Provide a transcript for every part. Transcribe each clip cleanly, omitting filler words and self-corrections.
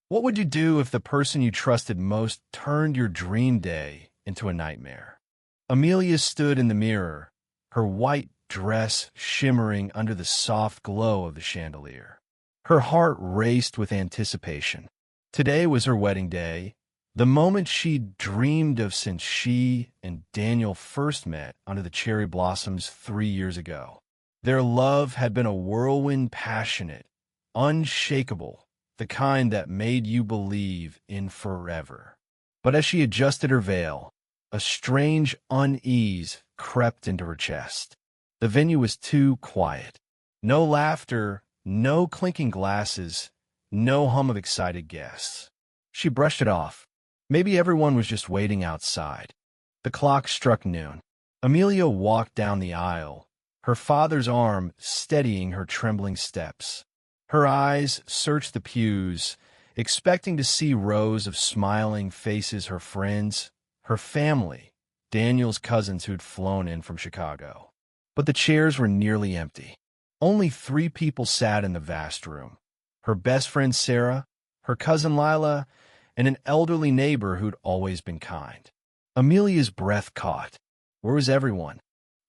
What would you do if the person you trusted most turned your dream day into a nightmare? Amelia stood in the mirror, her white dress shimmering under the soft glow of the chandelier. Her heart raced with anticipation. Today was her wedding day, the moment she'd dreamed of since she and Daniel first met under the cherry blossoms 3 years ago. Their love had been a whirlwind, passionate, unshakable, the kind that made you believe in forever. But as she adjusted her veil, a strange unease crept into her chest. The venue was too quiet. No laughter, no clinking glasses, no hum of excited guests. She brushed it off. Maybe everyone was just waiting outside. The clock struck noon. Amelia walked down the aisle, her father's arm steadying her trembling steps. Her eyes searched the pews, expecting to see rows of smiling faces, her friends, her family, Daniel's cousins who'd flown in from Chicago. But the chairs were nearly empty. Only 3 people sat in the vast room: her best friend Sarah, her cousin Lila, and an elderly neighbor who'd always been kind. Amelia's breath caught. Where was everyone?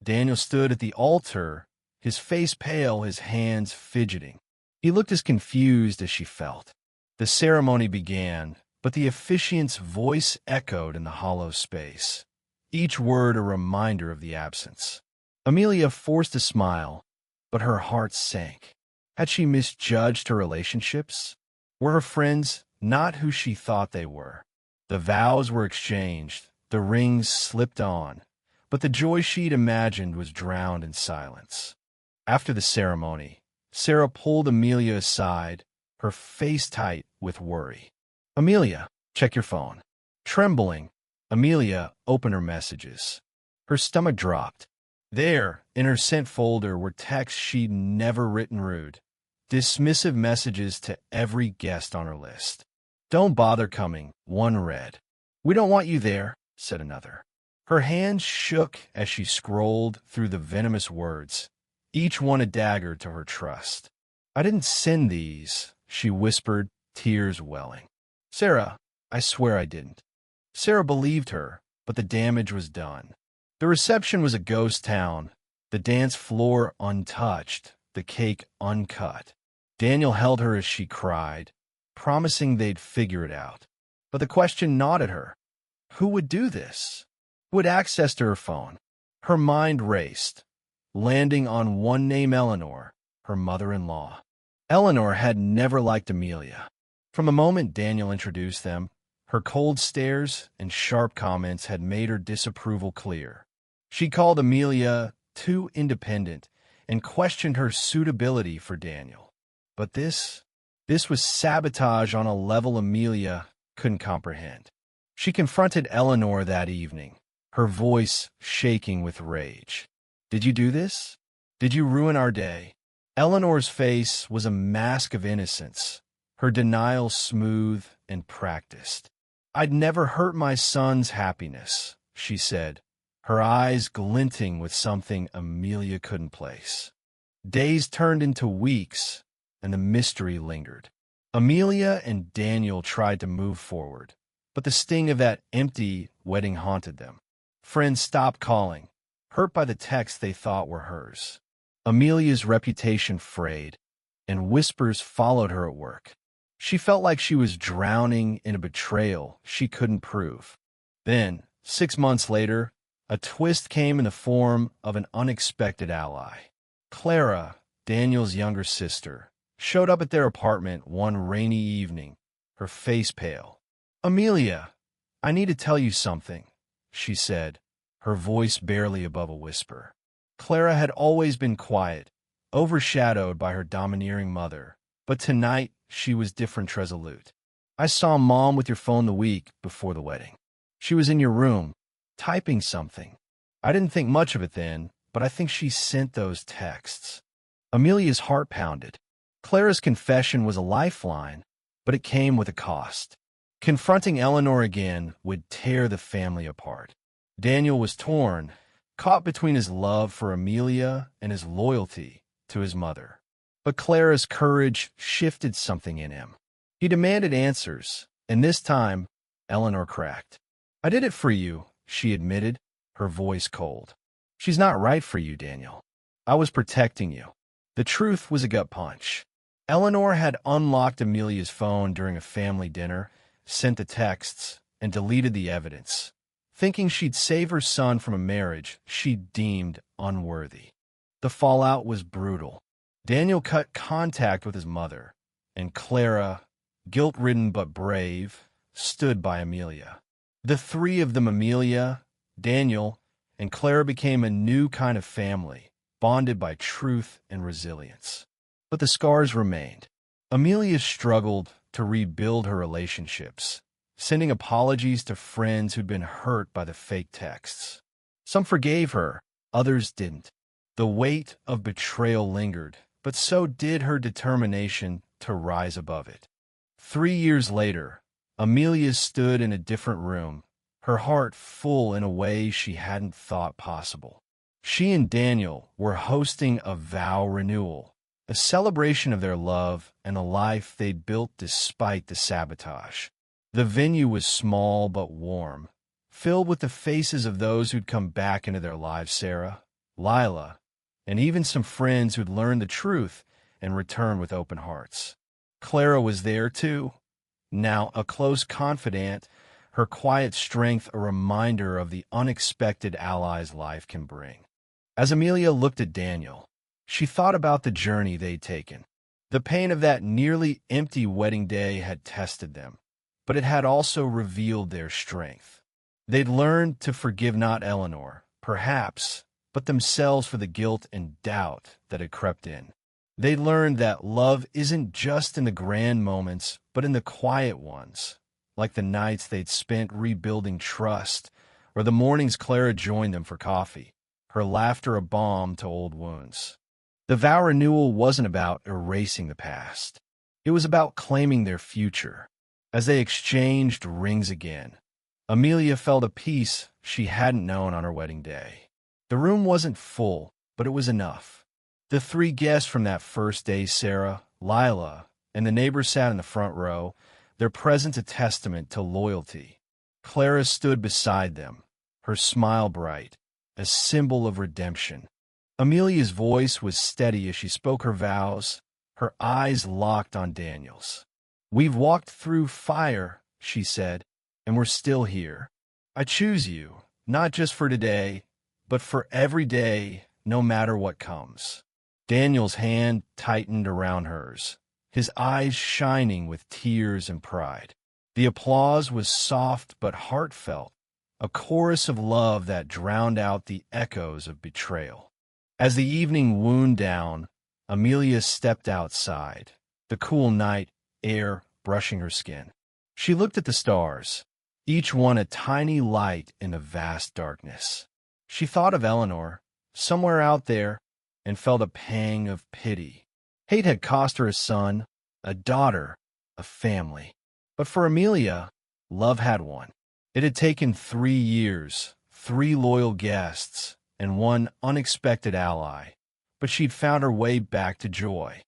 Daniel stood at the altar, his face pale, his hands fidgeting. He looked as confused as she felt. The ceremony began, but the officiant's voice echoed in the hollow space, each word a reminder of the absence. Amelia forced a smile, but her heart sank. Had she misjudged her relationships? Were her friends not who she thought they were? The vows were exchanged, the rings slipped on, but the joy she'd imagined was drowned in silence. After the ceremony, Sarah pulled Amelia aside, her face tight with worry. "Amelia, check your phone." Trembling, Amelia opened her messages. Her stomach dropped. There, in her sent folder, were texts she'd never written, rude, dismissive messages to every guest on her list. "Don't bother coming," one read. "We don't want you there," said another. Her hands shook as she scrolled through the venomous words, each one a dagger to her trust. "I didn't send these," she whispered, tears welling. "Sarah, I swear I didn't." Sarah believed her, but the damage was done. The reception was a ghost town, the dance floor untouched, the cake uncut. Daniel held her as she cried, promising they'd figure it out. But the question gnawed at her. Who would do this? Who had access to her phone? Her mind raced, landing on one name: Eleanor, her mother-in-law. Eleanor had never liked Amelia. From the moment Daniel introduced them, her cold stares and sharp comments had made her disapproval clear. She called Amelia too independent and questioned her suitability for Daniel. But this was sabotage on a level Amelia couldn't comprehend. She confronted Eleanor that evening, her voice shaking with rage. "Did you do this? Did you ruin our day?" Eleanor's face was a mask of innocence, her denial smooth and practiced. "I'd never hurt my son's happiness," she said, her eyes glinting with something Amelia couldn't place. Days turned into weeks, and the mystery lingered. Amelia and Daniel tried to move forward, but the sting of that empty wedding haunted them. Friends stopped calling, hurt by the texts they thought were hers. Amelia's reputation frayed, and whispers followed her at work. She felt like she was drowning in a betrayal she couldn't prove. Then, 6 months later, a twist came in the form of an unexpected ally. Clara, Daniel's younger sister, showed up at their apartment one rainy evening, her face pale. "Amelia, I need to tell you something," she said, her voice barely above a whisper. Clara had always been quiet, overshadowed by her domineering mother, but tonight she was different, resolute. "I saw Mom with your phone the week before the wedding. She was in your room, typing something. I didn't think much of it then, but I think she sent those texts." Amelia's heart pounded. Clara's confession was a lifeline, but it came with a cost. Confronting Eleanor again would tear the family apart. Daniel was torn, caught between his love for Amelia and his loyalty to his mother. But Clara's courage shifted something in him. He demanded answers, and this time, Eleanor cracked. "I did it for you," she admitted, her voice cold. "She's not right for you, Daniel. I was protecting you." The truth was a gut punch. Eleanor had unlocked Amelia's phone during a family dinner, sent the texts, and deleted the evidence, thinking she'd save her son from a marriage she deemed unworthy. The fallout was brutal. Daniel cut contact with his mother, and Clara, guilt-ridden but brave, stood by Amelia. The three of them, Amelia, Daniel, and Clara, became a new kind of family, bonded by truth and resilience. But the scars remained. Amelia struggled to rebuild her relationships, sending apologies to friends who'd been hurt by the fake texts. Some forgave her, others didn't. The weight of betrayal lingered, but so did her determination to rise above it. 3 years later, Amelia stood in a different room, her heart full in a way she hadn't thought possible. She and Daniel were hosting a vow renewal, a celebration of their love and a life they'd built despite the sabotage. The venue was small but warm, filled with the faces of those who'd come back into their lives: Sarah, Lila, and even some friends who'd learned the truth and returned with open hearts. Clara was there too, now a close confidant, her quiet strength a reminder of the unexpected allies life can bring. As Amelia looked at Daniel, she thought about the journey they'd taken. The pain of that nearly empty wedding day had tested them, but it had also revealed their strength. They'd learned to forgive not Eleanor, perhaps, but themselves for the guilt and doubt that had crept in. They learned that love isn't just in the grand moments, but in the quiet ones, like the nights they'd spent rebuilding trust, or the mornings Clara joined them for coffee, her laughter a balm to old wounds. The vow renewal wasn't about erasing the past. It was about claiming their future. As they exchanged rings again, Amelia felt a peace she hadn't known on her wedding day. The room wasn't full, but it was enough. The three guests from that first day, Sarah, Lila, and the neighbors, sat in the front row, their presence a testament to loyalty. Clara stood beside them, her smile bright, a symbol of redemption. Amelia's voice was steady as she spoke her vows, her eyes locked on Daniel's. "We've walked through fire," she said, "and we're still here. I choose you, not just for today, but for every day, no matter what comes." Daniel's hand tightened around hers, his eyes shining with tears and pride. The applause was soft but heartfelt, a chorus of love that drowned out the echoes of betrayal. As the evening wound down, Amelia stepped outside, the cool night air brushing her skin. She looked at the stars, each one a tiny light in the vast darkness. She thought of Eleanor, somewhere out there, and felt a pang of pity. Hate had cost her a son, a daughter, a family. But for Amelia, love had won. It had taken 3 years, 3 loyal guests, and 1 unexpected ally, but she'd found her way back to joy.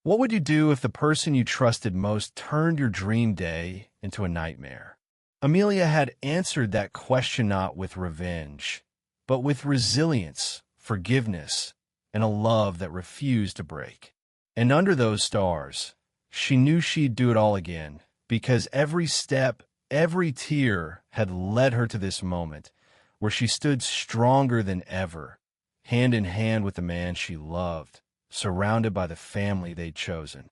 What would you do if the person you trusted most turned your dream day into a nightmare? Amelia had answered that question not with revenge, but with resilience, forgiveness, and a love that refused to break. And under those stars, she knew she'd do it all again, because every step, every tear had led her to this moment, where she stood stronger than ever, hand in hand with the man she loved, surrounded by the family they'd chosen.